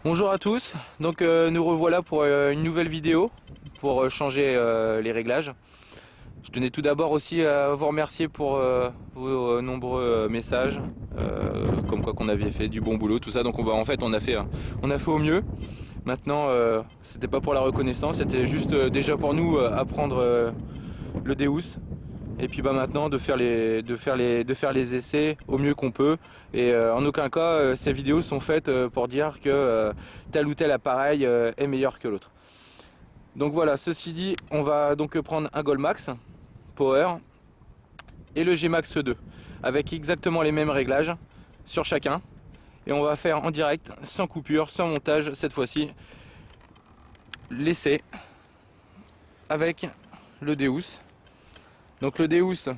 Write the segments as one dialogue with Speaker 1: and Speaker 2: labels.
Speaker 1: Bonjour à tous, donc nous revoilà pour une nouvelle vidéo pour changer les réglages. Je tenais tout d'abord aussi à vous remercier pour vos nombreux messages, comme quoi qu'on avait fait du bon boulot, tout ça. Donc on a fait au mieux. Maintenant, c'était pas pour la reconnaissance, c'était juste déjà pour nous apprendre le Deus. Et puis maintenant de faire les essais au mieux qu'on peut. Et en aucun cas ces vidéos sont faites pour dire que tel ou tel appareil est meilleur que l'autre. Donc voilà, ceci dit, on va donc prendre un Goldmax Power et le G-Max 2 avec exactement les mêmes réglages sur chacun. Et on va faire en direct, sans coupure, sans montage cette fois-ci, l'essai avec le Deus. Donc le Deus,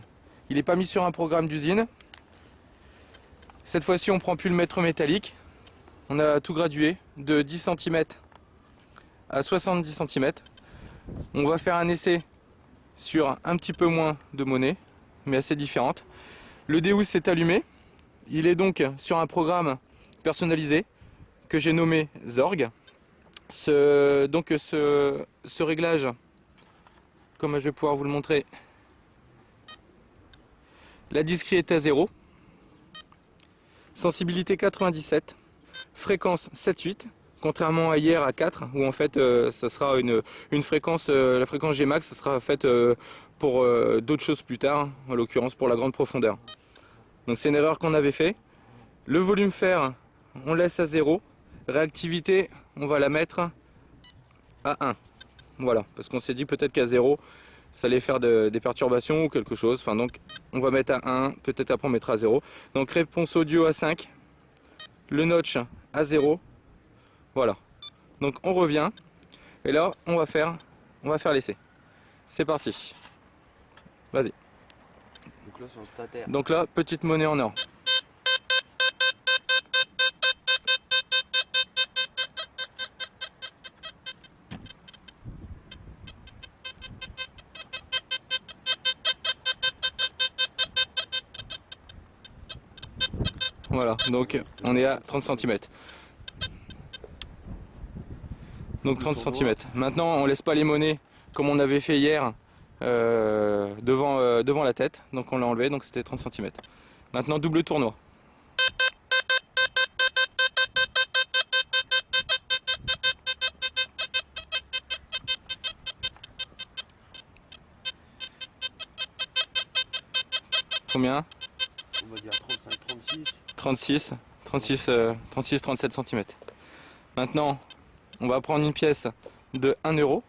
Speaker 1: il n'est pas mis sur un programme d'usine. Cette fois-ci, on prend plus le mètre métallique. On a tout gradué de 10 cm à 70 cm. On va faire un essai sur un petit peu moins de monnaie, mais assez différente. Le Deus est allumé. Il est donc sur un programme personnalisé que j'ai nommé Zorg. Ce réglage, comme je vais pouvoir vous le montrer, la discrete est à 0, sensibilité 97, fréquence 7-8, contrairement à hier à 4, où en fait ça sera une fréquence, la fréquence Gmax, ça sera faite pour d'autres choses plus tard, en l'occurrence pour la grande profondeur. Donc c'est une erreur qu'on avait fait. Le volume fer, on laisse à 0, réactivité, on va la mettre à 1. Voilà, parce qu'on s'est dit peut-être qu'à 0, ça allait faire des perturbations ou quelque chose. Enfin, donc, on va mettre à 1, peut-être après on mettra à 0. Donc, réponse audio à 5, le notch à 0. Voilà. Donc, on revient. Et là, on va faire l'essai. C'est parti. Vas-y.
Speaker 2: Donc là, c'est un stater.
Speaker 1: Donc là, petite monnaie en or. Voilà, donc on est à 30 cm. Donc 30 cm. Maintenant, on laisse pas les monnaies comme on avait fait hier devant la tête. Donc on l'a enlevé, donc c'était 30 cm. Maintenant, double tournoi. Combien?
Speaker 2: On va dire 35, 36.
Speaker 1: 37 cm. Maintenant, on va prendre une pièce de 1 euro.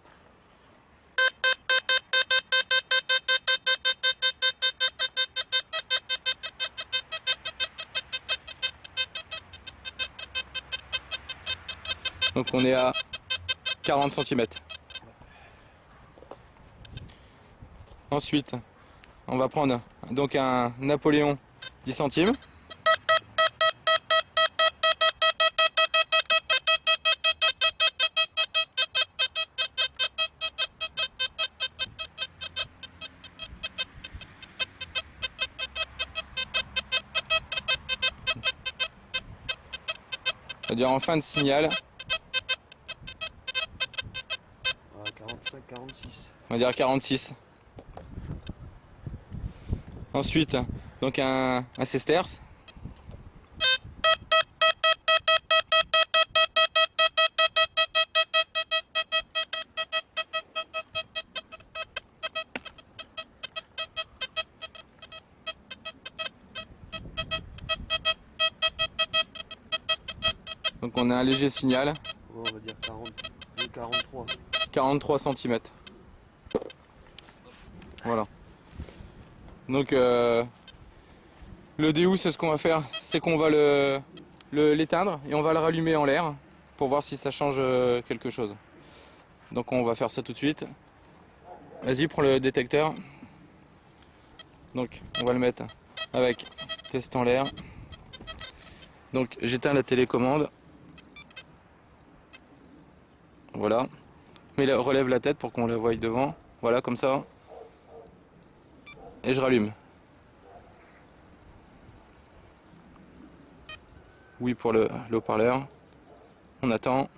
Speaker 1: Donc on est à 40 cm. Ensuite, on va prendre donc un Napoléon 10 centimes. C'est-à-dire en fin de signal,
Speaker 2: 45, 46.
Speaker 1: on va dire 46. Ensuite, donc un sesterce. Donc on a un léger signal.
Speaker 2: Ouais, on va dire 42, 43.
Speaker 1: 43 cm. Voilà. Donc le Deus, ce qu'on va faire, c'est qu'on va l'éteindre et on va le rallumer en l'air pour voir si ça change quelque chose. Donc on va faire ça tout de suite. Vas-y, prends le détecteur. Donc on va le mettre avec test en l'air. Donc j'éteins la télécommande. Voilà. Mais relève la tête pour qu'on la voie devant. Voilà, comme ça. Et je rallume. Oui pour le haut-parleur. On attend.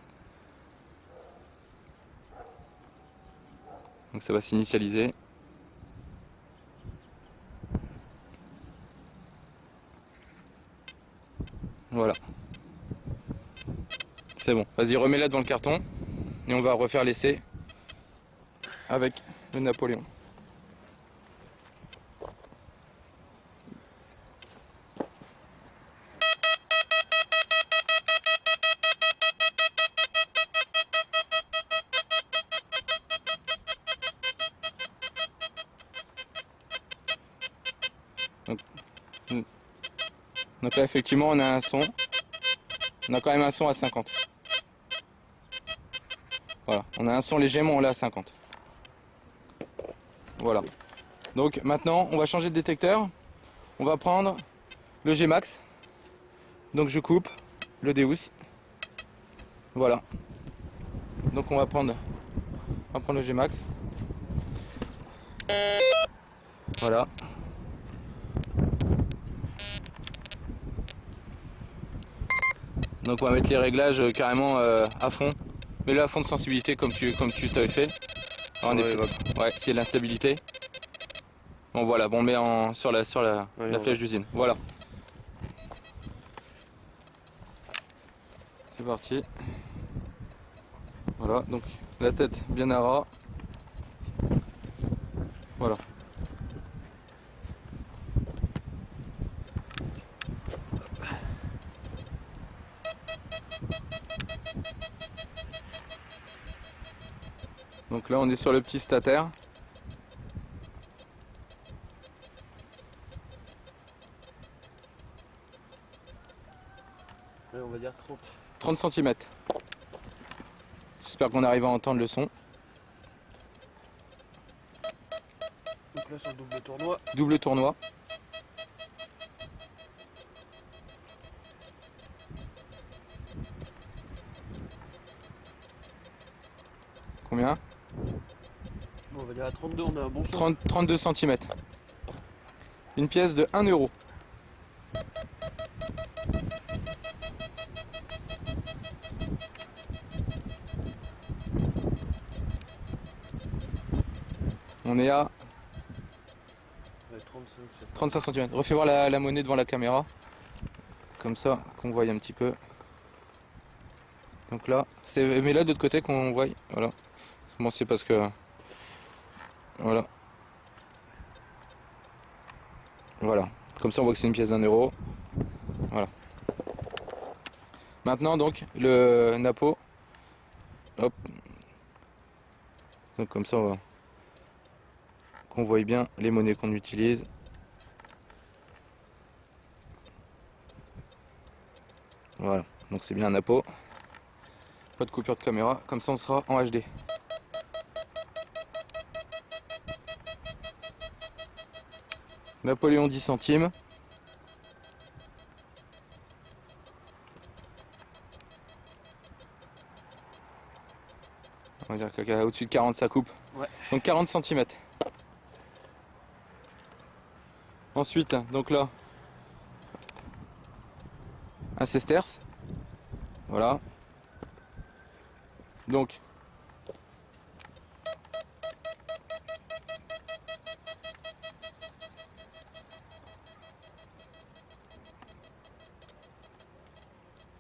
Speaker 1: Donc ça va s'initialiser. Voilà. C'est bon. Vas-y, remets-la devant le carton. Et on va refaire l'essai avec le Napoléon. Donc là effectivement on a un son. On a quand même un son à 50. Voilà, on a un son légèrement, on l'a à 50. Voilà. Donc maintenant on va changer de détecteur. On va prendre le G-Max. Donc je coupe le Deus. Voilà. Donc on va prendre le G-Max. Voilà. Donc on va mettre les réglages carrément à fond. Mets-le à fond de sensibilité comme tu t'avais fait. Alors, ouais, s'il y a de l'instabilité. Bon voilà, bon, on le met sur la flèche d'usine. Voilà. C'est parti. Voilà, donc la tête bien à ras. Voilà. Donc là on est sur le petit stataire.
Speaker 2: Là, on va dire 30.
Speaker 1: 30 cm. J'espère qu'on arrive à entendre le son.
Speaker 2: Donc là c'est un double tournoi.
Speaker 1: Double tournoi. Combien?
Speaker 2: Bon, on va dire à 32, on a un bon son.
Speaker 1: 32 cm. Une pièce de 1 euro. On est à
Speaker 2: Ouais, 35.
Speaker 1: 35 cm. Refais voir la monnaie devant la caméra. Comme ça, qu'on voit un petit peu. Donc là, mais là de l'autre côté qu'on voit. Voilà. Bon, c'est parce que... Voilà. Voilà. Comme ça, on voit que c'est une pièce d'1 euro. Voilà. Maintenant, donc, le Napo. Hop. Donc comme ça, on va... qu'on voit bien les monnaies qu'on utilise. Voilà. Donc c'est bien un Napo. Pas de coupure de caméra. Comme ça, on sera en HD. Napoléon 10 centimes. On va dire qu'au-dessus de 40 ça coupe.
Speaker 2: Ouais.
Speaker 1: Donc 40 cm. Ensuite, donc là, un sesterce. Voilà. Donc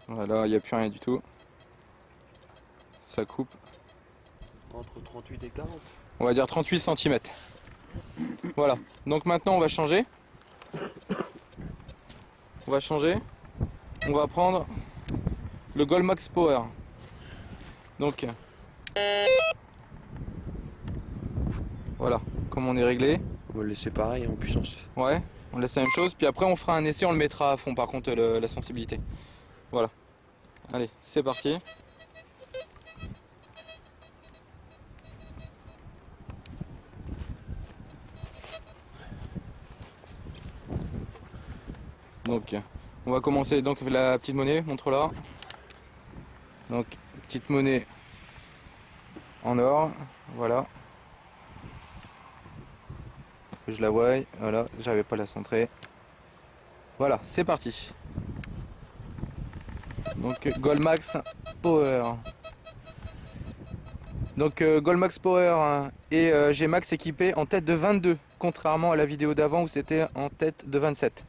Speaker 1: voilà, il n'y a plus rien du tout. Ça coupe.
Speaker 2: Entre 38 et 40.
Speaker 1: On va dire 38 cm. Voilà. Donc maintenant on va changer. On va changer. On va prendre le Goldmax Power. Donc voilà, comme on est réglé.
Speaker 2: On va le laisser pareil en puissance.
Speaker 1: Ouais, on laisse la même chose. Puis après on fera un essai, on le mettra à fond par contre la sensibilité. Voilà. Allez, c'est parti. Donc on va commencer donc la petite monnaie, montre-la. Donc petite monnaie en or, voilà. Que je la voie, voilà, j'avais pas la centrer. Voilà, c'est parti. Donc Goldmax Power. Donc Goldmax Power hein, et G-Max équipés en tête de 22, contrairement à la vidéo d'avant où c'était en tête de 27.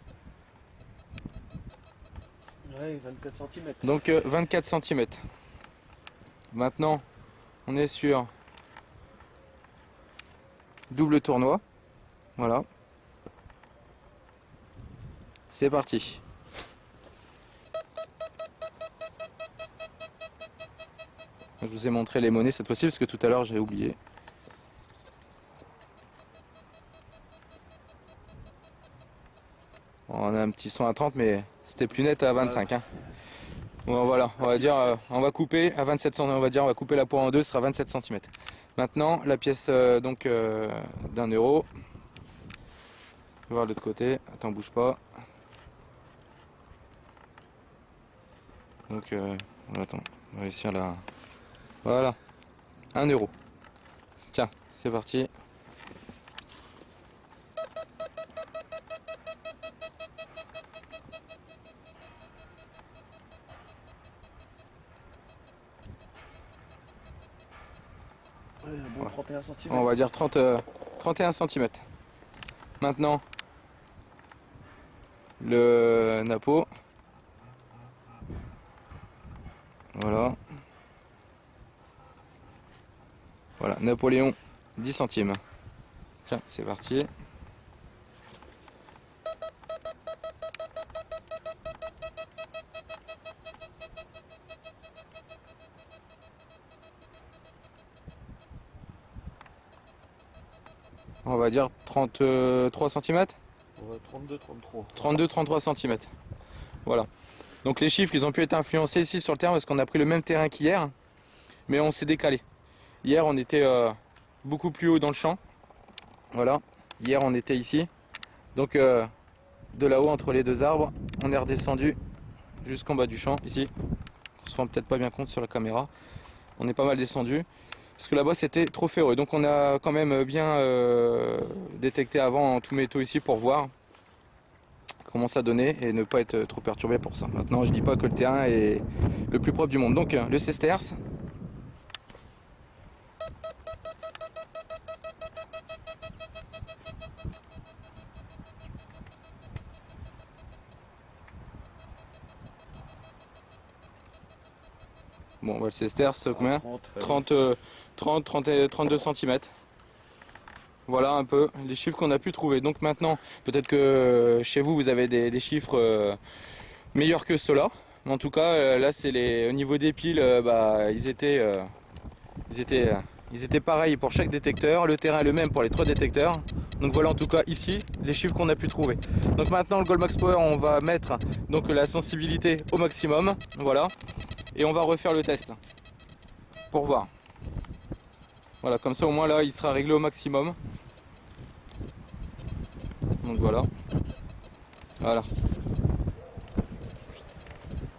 Speaker 2: Ouais, 24 cm.
Speaker 1: Donc 24 cm. Maintenant, on est sur double tournoi. Voilà. C'est parti. Je vous ai montré les monnaies cette fois-ci parce que tout à l'heure j'ai oublié. On a un petit son à 30 mais c'était plus net à 25. Hein. Bon, voilà, on va dire on va couper à 27 cm, on va dire on va couper la poire en deux, ce sera 27 cm. Maintenant la pièce donc d'un euro. On va voir l'autre côté. Attends, bouge pas. Donc attends, on va réussir là. Voilà, 1 euro. Tiens, c'est parti.
Speaker 2: Ouais, un bon 31 cm.
Speaker 1: On va dire 31 cm. Maintenant, le napo. Voilà. Voilà, Napoléon, 10 centimes. Tiens, c'est parti. On va dire 33 cm.
Speaker 2: Ouais, 32, 33.
Speaker 1: 32-33 cm. Voilà. Donc les chiffres, ils ont pu être influencés ici sur le terrain parce qu'on a pris le même terrain qu'hier. Mais on s'est décalé. Hier, on était beaucoup plus haut dans le champ. Voilà. Hier, on était ici. Donc de là-haut, entre les deux arbres, on est redescendu jusqu'en bas du champ, ici. On se rend peut-être pas bien compte sur la caméra. On est pas mal descendu. Parce que là-bas, c'était trop ferreux. Donc on a quand même bien détecté avant en tout métaux ici pour voir comment ça donnait et ne pas être trop perturbé pour ça. Maintenant, je dis pas que le terrain est le plus propre du monde. Donc le sesterce. Bon, le sesterce, combien 30, 32 cm. Voilà un peu les chiffres qu'on a pu trouver. Donc maintenant, peut-être que chez vous, vous avez des chiffres meilleurs que ceux-là. Mais en tout cas, là, c'est au niveau des piles, ils étaient pareils pour chaque détecteur. Le terrain est le même pour les trois détecteurs. Donc voilà en tout cas ici les chiffres qu'on a pu trouver. Donc maintenant le Goldmax Power, on va mettre donc la sensibilité au maximum. Voilà. Et on va refaire le test pour voir. Voilà, comme ça au moins là il sera réglé au maximum. Donc voilà. Voilà.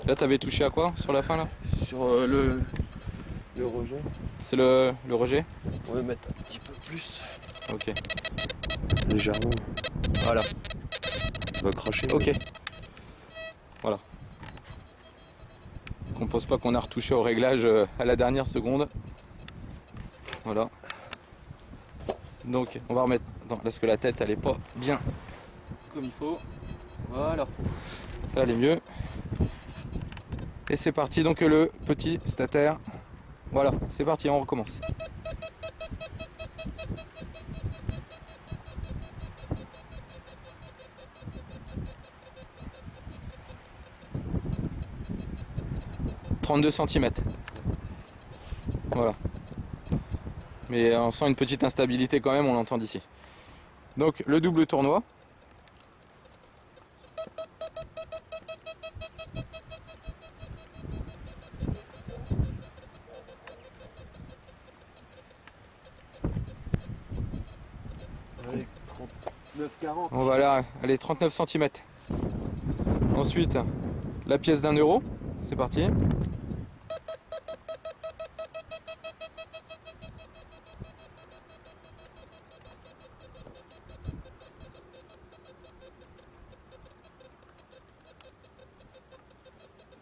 Speaker 1: Là t'avais touché à quoi sur la fin là?
Speaker 2: Sur le rejet.
Speaker 1: C'est le rejet?
Speaker 2: On va mettre un petit peu plus.
Speaker 1: Ok.
Speaker 2: Légèrement.
Speaker 1: Voilà.
Speaker 2: On va cracher.
Speaker 1: Ok. Voilà. On pense pas qu'on a retouché au réglage à la dernière seconde. Voilà. Donc on va remettre. Attends, parce que la tête elle est pas bien comme il faut. Voilà. Là elle est mieux. Et c'est parti, donc le petit stater. Voilà, c'est parti, on recommence. « 32 cm. Voilà. Mais on sent une petite instabilité quand même, on l'entend d'ici. Donc le double tournoi.
Speaker 2: Allez, 39, 40.
Speaker 1: On va là, allez, 39 cm. Ensuite, la pièce d'un euro. C'est parti. «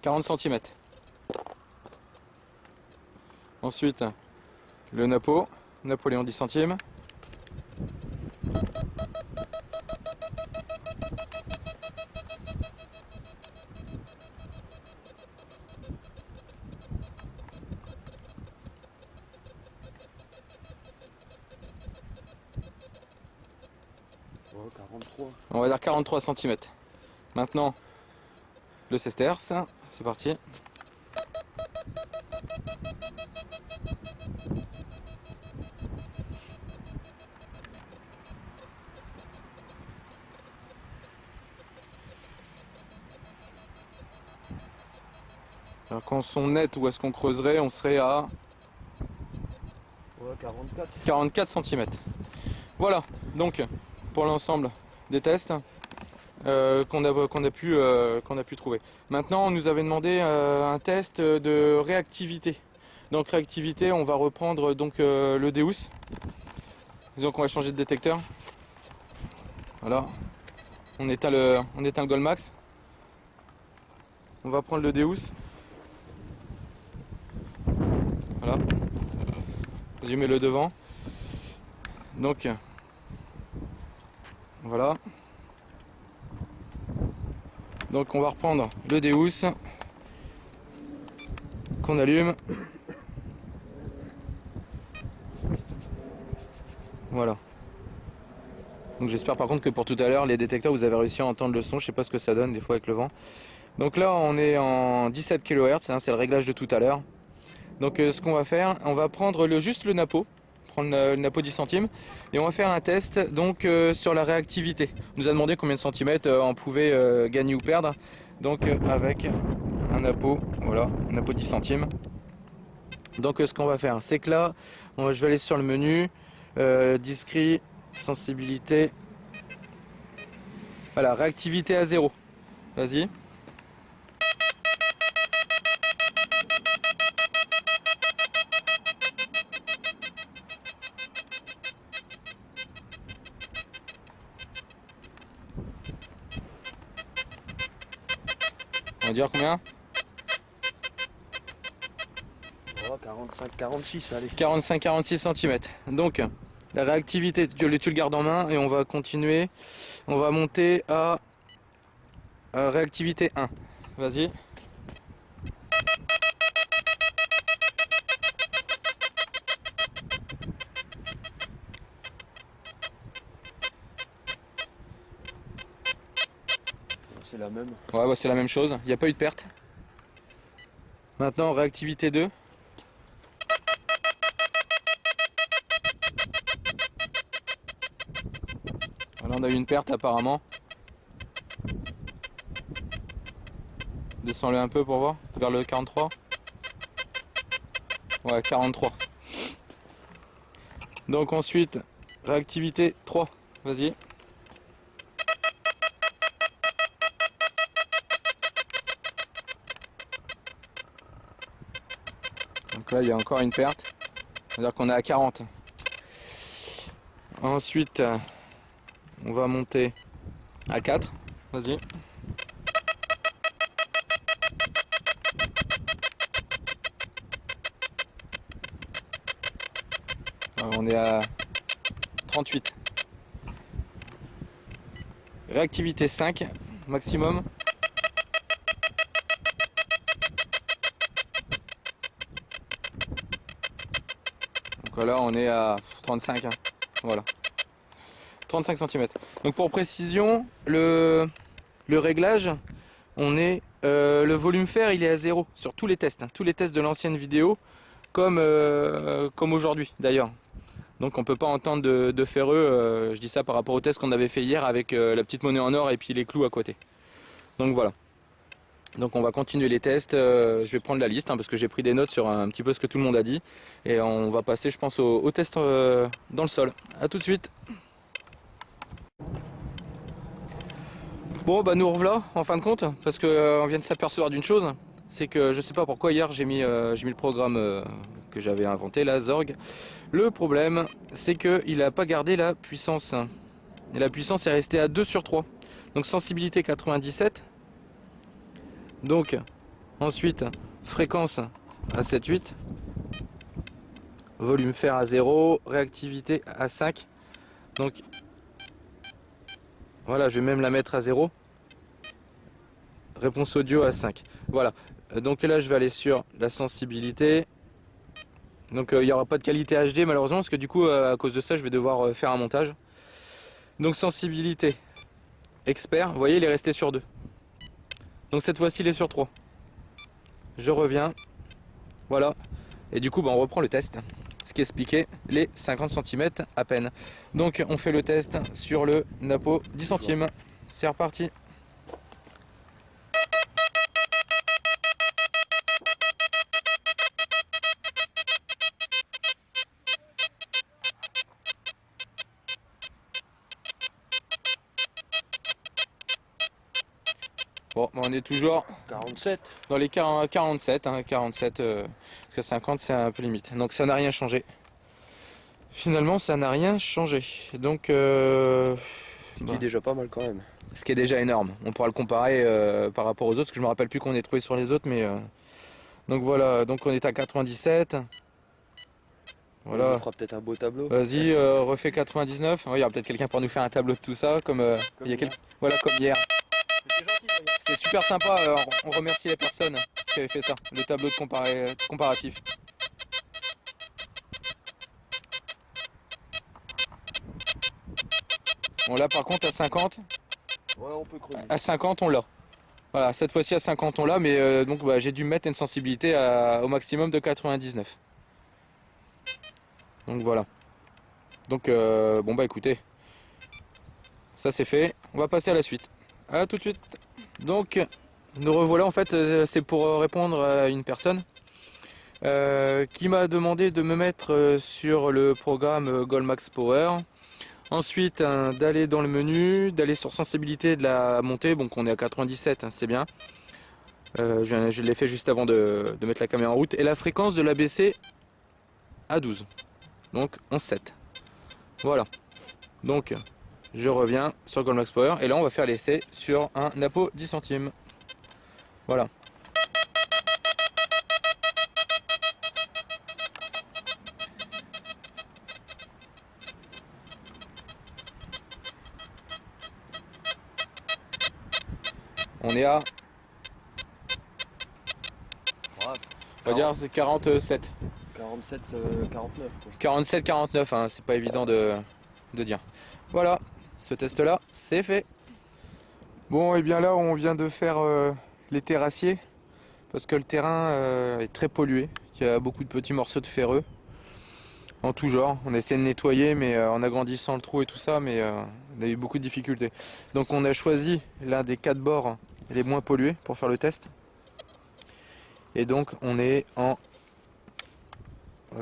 Speaker 1: 40 cm. Ensuite, le Napoléon 10 centimes.
Speaker 2: Oh, 43.
Speaker 1: On va dire 43 cm. Maintenant, le sesterce, c'est parti. Alors quand on sont net, où est-ce qu'on creuserait? On serait à
Speaker 2: Ouais, 44.
Speaker 1: 44 cm. Voilà, donc pour l'ensemble des tests qu'on a pu trouver. Maintenant, on nous avait demandé un test de réactivité. Donc réactivité, on va reprendre donc le Deus. Disons qu'on va changer de détecteur. Voilà, on éteint le Goldmax. On va prendre le Deus. Voilà. Je mets le devant. Donc voilà. Donc on va reprendre le Deus qu'on allume. Voilà. Donc j'espère par contre que pour tout à l'heure les détecteurs vous avez réussi à entendre le son. Je sais pas ce que ça donne des fois avec le vent. Donc là on est en 17 kHz, hein, c'est le réglage de tout à l'heure. Donc ce qu'on va faire, on va prendre juste le Napo, prendre le Napo 10 centimes, et on va faire un test donc sur la réactivité. On nous a demandé combien de centimètres on pouvait gagner ou perdre. Donc avec un Napo, voilà, un Napo 10 centimes. Donc ce qu'on va faire, c'est que là, je vais aller sur le menu, discret, sensibilité, voilà, réactivité à 0. Vas-y. On va dire combien?
Speaker 2: Oh, 45, 46, allez.
Speaker 1: 45-46 cm. Donc la réactivité, tu le gardes en main et on va continuer. On va monter à réactivité 1. Vas-y.
Speaker 2: C'est la même.
Speaker 1: Ouais, bah, c'est la même chose, il n'y a pas eu de perte. Maintenant réactivité 2. Voilà, on a eu une perte apparemment. Descends-le un peu pour voir, vers le 43. Ouais, 43. Donc ensuite, réactivité 3. Vas-y. Donc là, il y a encore une perte. C'est-à-dire qu'on est à 40. Ensuite, on va monter à 4. Vas-y. On est à 38. Réactivité 5 maximum. Donc là on est à 35. Hein. Voilà. 35 cm. Donc pour précision, le réglage, on est le volume fer il est à 0 sur tous les tests. Hein. Tous les tests de l'ancienne vidéo comme aujourd'hui d'ailleurs. Donc on peut pas entendre de ferreux, je dis ça par rapport au test qu'on avait fait hier avec la petite monnaie en or et puis les clous à côté. Donc voilà. Donc on va continuer les tests, je vais prendre la liste hein, parce que j'ai pris des notes sur un petit peu ce que tout le monde a dit. Et on va passer je pense au test dans le sol. A tout de suite. Bon bah nous revoilà en fin de compte parce qu'on vient de s'apercevoir d'une chose. C'est que je sais pas pourquoi hier j'ai mis le programme que j'avais inventé, la Zorg. Le problème c'est qu'il n'a pas gardé la puissance. Et la puissance est restée à 2 sur 3. Donc sensibilité 97. Donc ensuite fréquence à 7,8. volume fer à 0, réactivité à 5. Donc voilà, je vais même la mettre à 0. Réponse audio à 5. Voilà. Donc là, je vais aller sur la sensibilité. Donc il n'y aura pas de qualité HD malheureusement, parce que du coup, à cause de ça, je vais devoir faire un montage. Donc sensibilité expert, vous voyez, il est resté sur 2. Donc cette fois-ci, il est sur 3. Je reviens. Voilà. Et du coup, on reprend le test. Ce qui expliquait les 50 cm à peine. Donc on fait le test sur le Napo 10 centimes. C'est reparti. Bon, on est toujours
Speaker 2: 47.
Speaker 1: dans les 47, hein, 47 parce que 50 c'est un peu limite. Donc ça n'a rien changé. Finalement, ça n'a rien changé. Donc,
Speaker 2: Ce qui est déjà pas mal quand même.
Speaker 1: ce qui est déjà énorme. On pourra le comparer par rapport aux autres, parce que je me rappelle plus qu'on ait trouvé sur les autres, mais donc voilà. Donc on est à 97. Voilà.
Speaker 2: On fera peut-être un beau tableau.
Speaker 1: Vas-y, refais 99. Il y aura peut-être quelqu'un pour nous faire un tableau de tout ça, comme il y a voilà, comme hier. C'était super sympa. On remercie les personnes qui avaient fait ça, le tableau de comparatif. Bon là par contre à 50,
Speaker 2: Ouais, on peut creuser.
Speaker 1: à 50 on l'a. Voilà, cette fois-ci à 50 on l'a, mais donc j'ai dû mettre une sensibilité au maximum de 99. Donc voilà. Donc bon bah écoutez, ça c'est fait. On va passer à la suite. À tout de suite. Donc nous revoilà, en fait c'est pour répondre à une personne qui m'a demandé de me mettre sur le programme Goldmax Power. Ensuite d'aller dans le menu, d'aller sur sensibilité de la montée, donc on est à 97, hein, c'est bien. Je l'ai fait juste avant de mettre la caméra en route. Et la fréquence de la baisser à 12. Donc 11,7. Voilà. Donc je reviens sur Goldmax Power. Et là on va faire l'essai sur un Napo 10 centimes. Voilà. On est à, on va dire c'est 47.
Speaker 2: 47, 49.
Speaker 1: 47-49, hein, c'est pas évident de dire. Voilà, ce test là, c'est fait. Bon, et bien là, on vient de faire les terrassiers, parce que le terrain est très pollué. Il y a beaucoup de petits morceaux de ferreux, en tout genre. On essaie de nettoyer, mais en agrandissant le trou et tout ça, mais on a eu beaucoup de difficultés. Donc on a choisi l'un des 4 bords les moins pollués pour faire le test. Et donc on est en...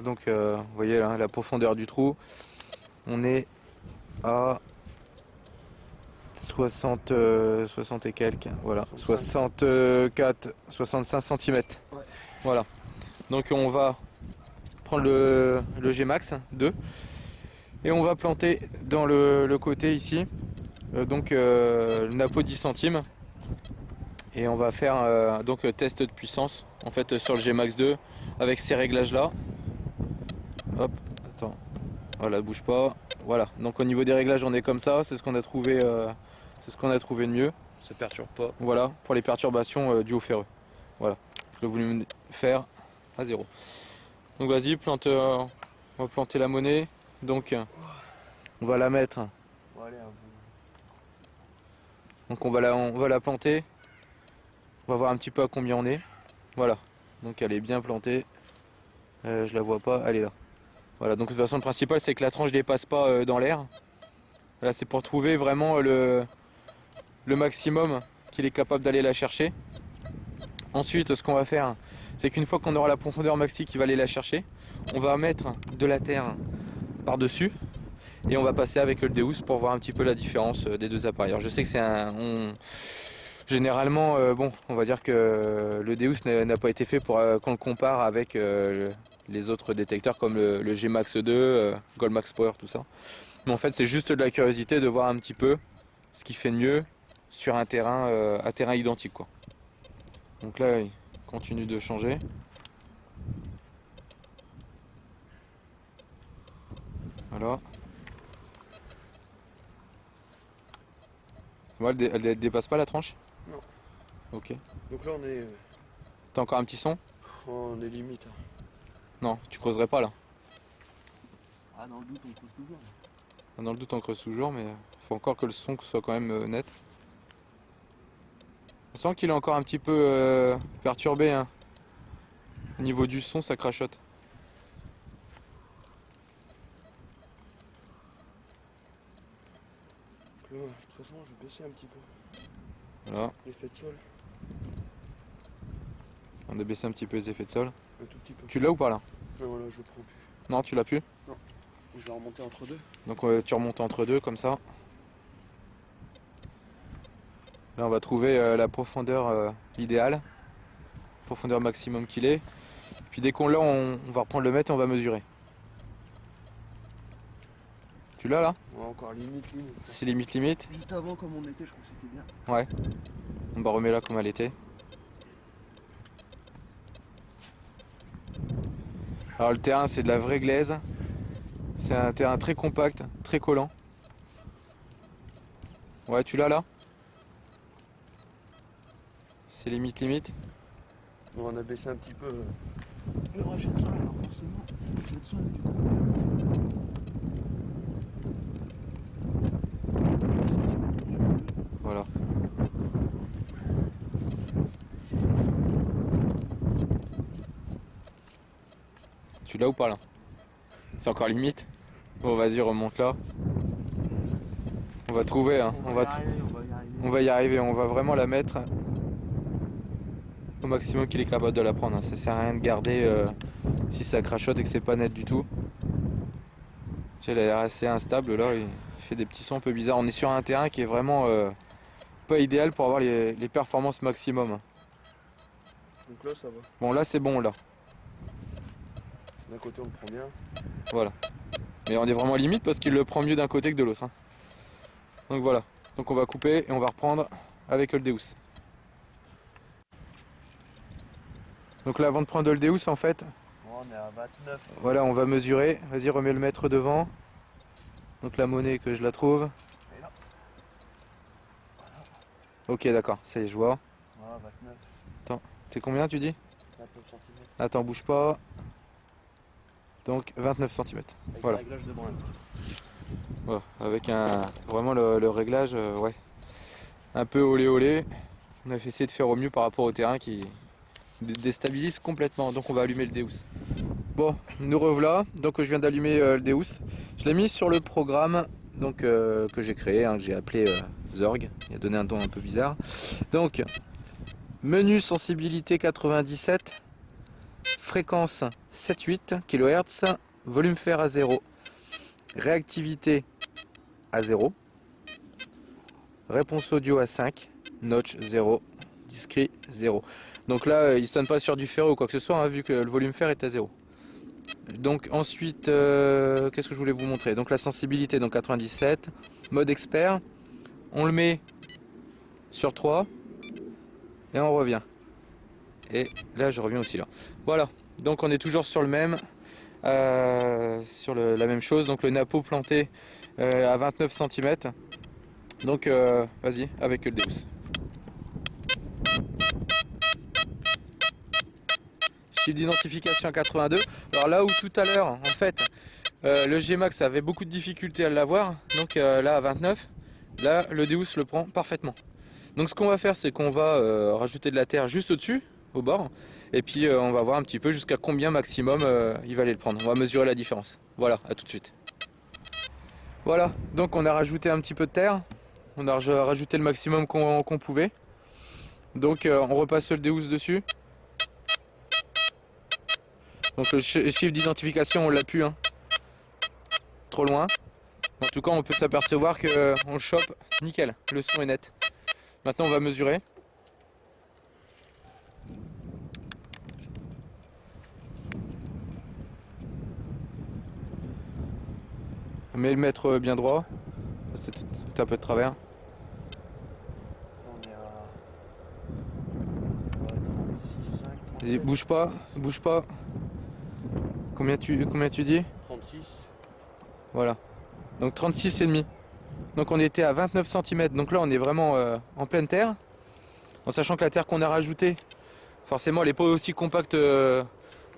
Speaker 1: Donc vous voyez là, la profondeur du trou, on est à 60 et quelques, voilà, 64, 65 cm.
Speaker 2: Ouais.
Speaker 1: Voilà. Donc on va prendre le G-Max 2 et on va planter dans le côté ici, le Napo 10 centimes. Et on va faire donc test de puissance en fait sur le G-Max 2 avec ces réglages là. Hop, attends, voilà, bouge pas. Voilà, donc au niveau des réglages on est comme ça, c'est ce qu'on a trouvé, de mieux.
Speaker 2: Ça perturbe pas.
Speaker 1: Voilà, pour les perturbations dues au ferreux. Voilà, le volume fer à 0. Donc vas-y, plante, on va planter la monnaie. Donc on va la mettre.
Speaker 2: Bon, allez,
Speaker 1: Donc on va la planter. On va voir un petit peu à combien on est. Voilà, donc elle est bien plantée. Je la vois pas, elle est là. Voilà, donc de toute façon le principal c'est que la tranche dépasse pas dans l'air. Là c'est pour trouver vraiment le maximum qu'il est capable d'aller la chercher. Ensuite ce qu'on va faire, c'est qu'une fois qu'on aura la profondeur maxi qui va aller la chercher, on va mettre de la terre par-dessus et on va passer avec le Deus pour voir un petit peu la différence des deux appareils. Alors je sais que c'est généralement, bon, on va dire que le Deus n'a pas été fait pour qu'on le compare avec les autres détecteurs comme le G-Max 2, Goldmax Power, tout ça. Mais en fait, c'est juste de la curiosité de voir un petit peu ce qui fait de mieux sur un terrain, identique, quoi. Donc là, il continue de changer. Voilà. Moi, elle dépasse pas la tranche?
Speaker 2: Non.
Speaker 1: Ok.
Speaker 2: Donc là,
Speaker 1: T'as encore un petit son?
Speaker 2: on est limite. Hein.
Speaker 1: Non, tu creuserais pas là.
Speaker 2: Ah, dans le doute, on creuse toujours.
Speaker 1: Dans le doute, on creuse toujours, mais faut encore que le son soit quand même net. On sent qu'il est encore un petit peu perturbé. Hein. Au niveau du son, ça crachote.
Speaker 2: Donc là, de toute façon, je vais baisser un petit peu.
Speaker 1: Voilà.
Speaker 2: L'effet de sol,
Speaker 1: On a baissé un petit peu les effets de sol.
Speaker 2: un tout petit peu.
Speaker 1: Tu l'as ou pas là?
Speaker 2: Non, là, je le prends plus.
Speaker 1: Non, tu l'as plus?
Speaker 2: Je vais remonter entre deux.
Speaker 1: Donc tu remontes entre deux comme ça. Là on va trouver la profondeur idéale. Profondeur maximum qu'il est. Puis dès qu'on l'a, on va reprendre le mètre et on va mesurer. Tu l'as là?
Speaker 2: Ouais, encore limite.
Speaker 1: C'est limite.
Speaker 2: Juste avant, comme on était, je crois que c'était bien.
Speaker 1: Ouais. On va remettre là comme elle était. Alors le terrain c'est de la vraie glaise. C'est un terrain très compact, très collant. Ouais, tu l'as là? C'est limite.
Speaker 2: Bon, on a baissé un petit peu le rejet de sol, alors forcément, le rejet de sol, du coup,
Speaker 1: Voilà. Tu l'as ou pas là? C'est encore limite? Bon vas-y, remonte là. On va trouver, hein.
Speaker 2: on va y arriver.
Speaker 1: On va y arriver, on va vraiment la mettre au maximum qu'il est capable de la prendre. Hein. Ça sert à rien de garder si ça crachote et que c'est pas net du tout. Elle a l'air assez instable là, il fait des petits sons un peu bizarres. On est sur un terrain qui est vraiment pas idéal pour avoir les performances maximum.
Speaker 2: Donc là, ça va.
Speaker 1: Bon là c'est bon là.
Speaker 2: D'un côté, on le prend bien.
Speaker 1: Voilà. Mais on est vraiment limite parce qu'il le prend mieux d'un côté que de l'autre. Hein. Donc voilà. Donc on va couper et on va reprendre avec le Deus. Donc là avant de prendre le Deus en fait,
Speaker 2: Oh, on est à 29.
Speaker 1: voilà on va mesurer. Vas-y remets le mètre devant. Donc la monnaie que je la trouve.
Speaker 2: Et là.
Speaker 1: Ok d'accord, ça y est je vois.
Speaker 2: Voilà, 29.
Speaker 1: C'est combien tu dis?
Speaker 2: 29 cm.
Speaker 1: Attends bouge pas. Donc 29 cm.
Speaker 2: Avec
Speaker 1: Voilà.
Speaker 2: le réglage de branle.
Speaker 1: Voilà. Avec vraiment le réglage ouais. Un peu olé. On a essayé de faire au mieux par rapport au terrain qui déstabilise complètement. Donc on va allumer le Deus. Bon, nous revoilà. Donc je viens d'allumer le Deus. Je l'ai mis sur le programme donc, que j'ai créé, hein, que j'ai appelé Zorg. Il a donné un nom un peu bizarre. Donc, menu sensibilité 97, fréquence 7,8 kHz, volume fer à 0, réactivité à 0, réponse audio à 5, notch 0, discret 0. Donc là, il ne sonne pas sur du ferro ou quoi que ce soit, hein, vu que le volume fer est à 0. Donc ensuite, qu'est-ce que je voulais vous montrer? Donc la sensibilité, donc 97, mode expert, on le met sur 3 et on revient. Et là, je reviens aussi là. Voilà, donc on est toujours sur le même, sur la même chose. Donc le napeau planté à 29 cm. Donc vas-y, avec le Deus. Chiffre d'identification à 82. Alors là où tout à l'heure, en fait, le G-Max avait beaucoup de difficultés à l'avoir, donc là à 29, là le Deus le prend parfaitement. Donc ce qu'on va faire, c'est qu'on va rajouter de la terre juste au-dessus, au bord, et puis on va voir un petit peu jusqu'à combien maximum il va aller le prendre. On va mesurer la différence. Voilà, à tout de suite. Voilà, donc on a rajouté un petit peu de terre, on a rajouté le maximum qu'on pouvait. Donc on repasse le Deus dessus. Donc le chiffre d'identification on l'a plus, hein. Trop loin. En tout cas on peut s'apercevoir qu'on le chope nickel, le son est net. Maintenant on va mesurer. On met le mètre bien droit. C'est un peu de travers.
Speaker 2: On est à 36, 5, 37.
Speaker 1: Vas-y, bouge pas. Combien tu dis?
Speaker 2: 36.
Speaker 1: Voilà. Donc 36,5. Donc on était à 29 cm. Donc là on est vraiment en pleine terre. En sachant que la terre qu'on a rajoutée, forcément elle n'est pas aussi compacte que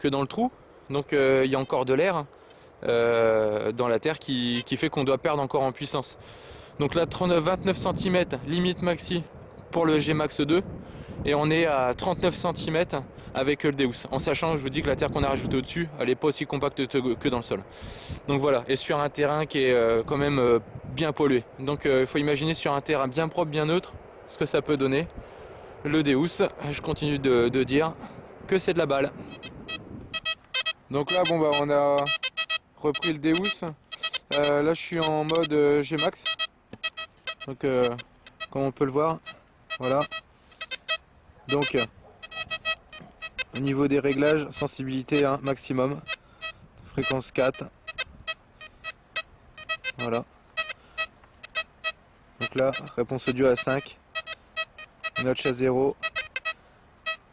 Speaker 1: dans le trou. Donc il y a encore de l'air dans la terre qui fait qu'on doit perdre encore en puissance. Donc là 29 cm limite maxi pour le G-Max 2. Et on est à 39 cm avec le Deus. En sachant, je vous dis que la terre qu'on a rajoutée au-dessus, elle n'est pas aussi compacte que dans le sol. Donc voilà, et sur un terrain qui est quand même bien pollué. Donc il faut imaginer sur un terrain bien propre, bien neutre, ce que ça peut donner. Le Deus, je continue de dire que c'est de la balle. Donc là, bon bah on a repris le Deus. Là je suis en mode G-Max. Donc comme on peut le voir, voilà. Donc au niveau des réglages, sensibilité 1 maximum, fréquence 4. Voilà. Donc là, réponse audio à 5, notch à 0,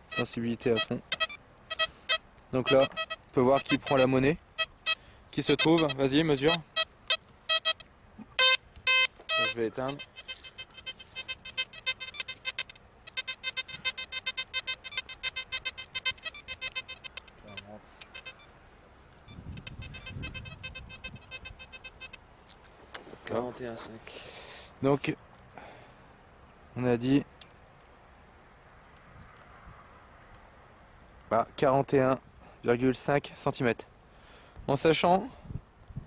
Speaker 1: sensibilité à fond. Donc là, on peut voir qui prend la monnaie, qui se trouve, vas-y, mesure. Là, je vais éteindre.
Speaker 2: Là. 41,5.
Speaker 1: Donc, on a dit 41,5 cm. En sachant,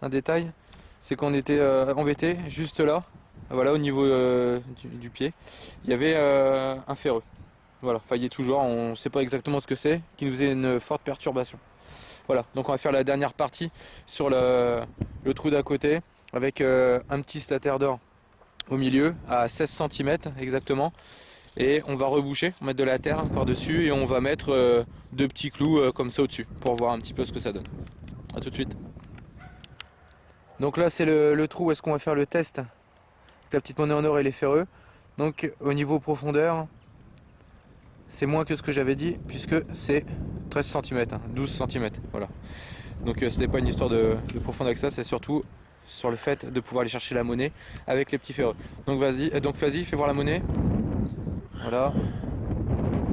Speaker 1: un détail, c'est qu'on était embêté juste là, voilà, au niveau du pied, il y avait un ferreux. Voilà, enfin il y est toujours, on ne sait pas exactement ce que c'est, qui nous faisait une forte perturbation. Voilà, donc on va faire la dernière partie sur le trou d'à côté, avec un petit stataire d'or au milieu, à 16 cm exactement. Et on va reboucher, on va mettre de la terre par-dessus et on va mettre deux petits clous comme ça au-dessus, pour voir un petit peu ce que ça donne. A tout de suite. Donc là c'est le trou où est-ce qu'on va faire le test. La petite monnaie en or et les ferreux. Donc au niveau profondeur, c'est moins que ce que j'avais dit, puisque c'est 13 cm, 12 cm. Voilà. Donc ce n'est pas une histoire de profondeur avec ça, c'est surtout sur le fait de pouvoir aller chercher la monnaie avec les petits ferreux. Donc vas-y, fais voir la monnaie. Voilà.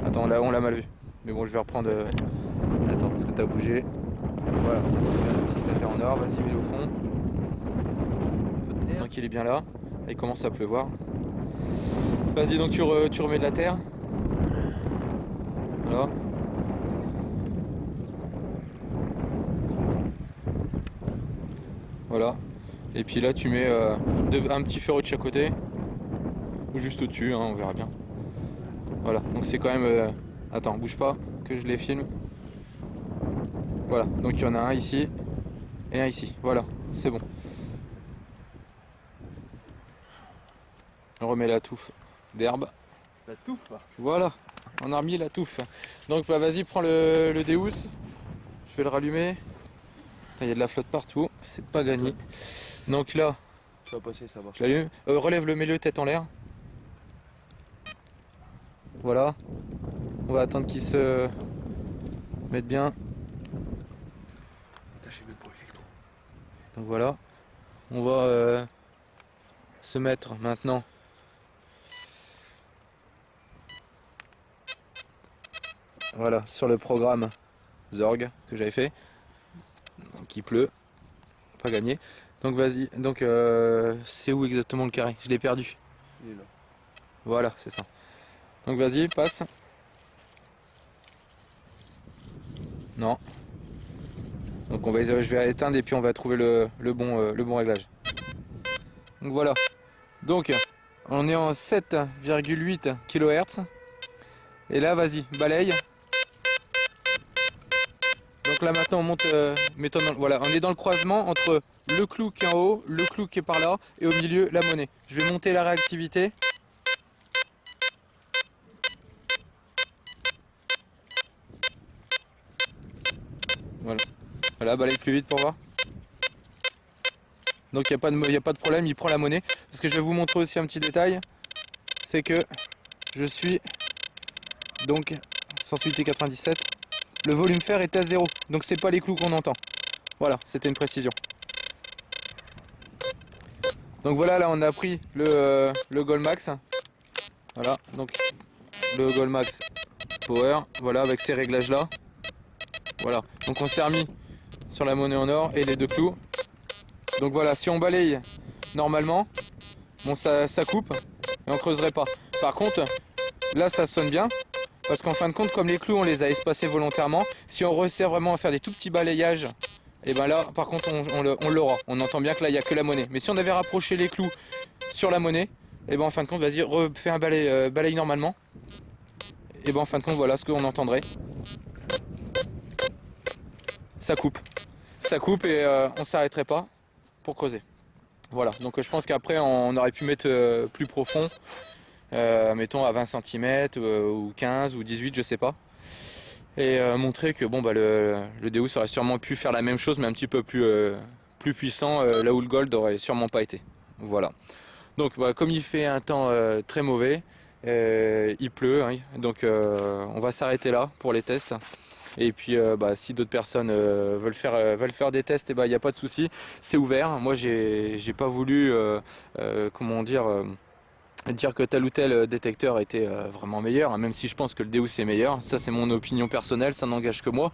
Speaker 1: Attends, là on l'a mal vu. Mais bon, je vais reprendre. Attends, parce que t'as bougé. Voilà, donc c'est bien le petit stataire en or. Vas-y, mets-le au fond. Donc il est bien là. Il commence à pleuvoir. Vas-y, donc tu remets de la terre. Voilà. Voilà. Et puis là, tu mets un petit ferreux de chaque côté. Ou juste au-dessus, hein, on verra bien. Voilà, donc c'est quand même... Attends, bouge pas, que je les filme. Voilà, donc il y en a un ici et un ici. Voilà, c'est bon. On remet la touffe d'herbe.
Speaker 2: La touffe.
Speaker 1: Voilà, on a remis la touffe. Donc bah, vas-y, prends le Deus. Je vais le rallumer. Il y a de la flotte partout, c'est pas gagné. Donc là,
Speaker 2: Tu vas passer, ça va.
Speaker 1: je l'allume. Relève-le, mets-le tête en l'air. Voilà. On va attendre qu'il se mette bien. Donc voilà. On va se mettre maintenant voilà sur le programme Zorg que j'avais fait. Donc il pleut. Pas gagné. Donc vas-y. Donc c'est où exactement le carré? Je l'ai perdu.
Speaker 2: Il est là.
Speaker 1: Voilà, c'est ça. Donc vas-y, passe. Non. Donc je vais éteindre et puis on va trouver le bon réglage. Donc voilà. Donc on est en 7,8 kHz. Et là vas-y, balaye. Donc là maintenant on monte, voilà, on est dans le croisement entre le clou qui est en haut, le clou qui est par là et au milieu la monnaie. Je vais monter la réactivité. Voilà. Voilà, balaye plus vite pour voir. Donc il n'y a pas de problème, il prend la monnaie. Parce que je vais vous montrer aussi un petit détail. C'est que je suis donc sensibilité 97. Le volume fer est à 0. Donc c'est pas les clous qu'on entend. Voilà, c'était une précision. Donc voilà, là on a pris le Goldmax. Voilà, donc le Goldmax Power, voilà, avec ces réglages là. Voilà, donc on s'est remis sur la monnaie en or et les 2 clous. Donc voilà, si on balaye normalement, bon ça coupe et on creuserait pas. Par contre, là ça sonne bien, parce qu'en fin de compte, comme les clous on les a espacés volontairement, si on resserre vraiment à faire des tout petits balayages, et ben là par contre on l'aura. On entend bien que là il n'y a que la monnaie. Mais si on avait rapproché les clous sur la monnaie, et ben en fin de compte, vas-y, refais un balaye normalement. Et ben en fin de compte, voilà ce qu'on entendrait. Ça coupe et on s'arrêterait pas pour creuser. Voilà, donc je pense qu'après on aurait pu mettre plus profond, mettons à 20 cm ou 15 ou 18, je sais pas. Et montrer que bon bah le Deus aurait sûrement pu faire la même chose mais un petit peu plus puissant, là où le Gold aurait sûrement pas été. Voilà. Donc bah, comme il fait un temps très mauvais, il pleut, hein, donc on va s'arrêter là pour les tests. Et puis bah, si d'autres personnes veulent faire des tests, il n'y a pas de souci, c'est ouvert. Moi j'ai pas voulu comment dire que tel ou tel détecteur était vraiment meilleur, hein, même si je pense que le Deus est meilleur. Ça c'est mon opinion personnelle, ça n'engage que moi.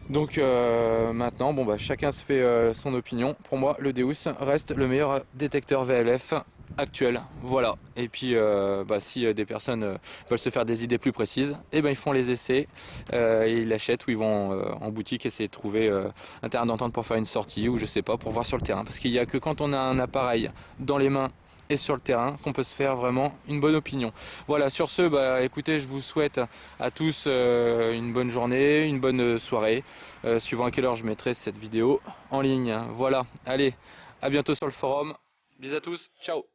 Speaker 1: Donc maintenant, bon, bah, chacun se fait son opinion. Pour moi, le Deus reste le meilleur détecteur VLF actuel. Voilà. Et puis, bah, si des personnes veulent se faire des idées plus précises, eh ben, ils font les essais, et ils l'achètent ou ils vont en boutique essayer de trouver un terrain d'entente pour faire une sortie ou je sais pas, pour voir sur le terrain. Parce qu'il n'y a que quand on a un appareil dans les mains et sur le terrain qu'on peut se faire vraiment une bonne opinion. Voilà, sur ce, bah, écoutez, je vous souhaite à tous une bonne journée, une bonne soirée, suivant à quelle heure je mettrai cette vidéo en ligne. Voilà, allez, à bientôt sur le forum. Bisous à tous, ciao.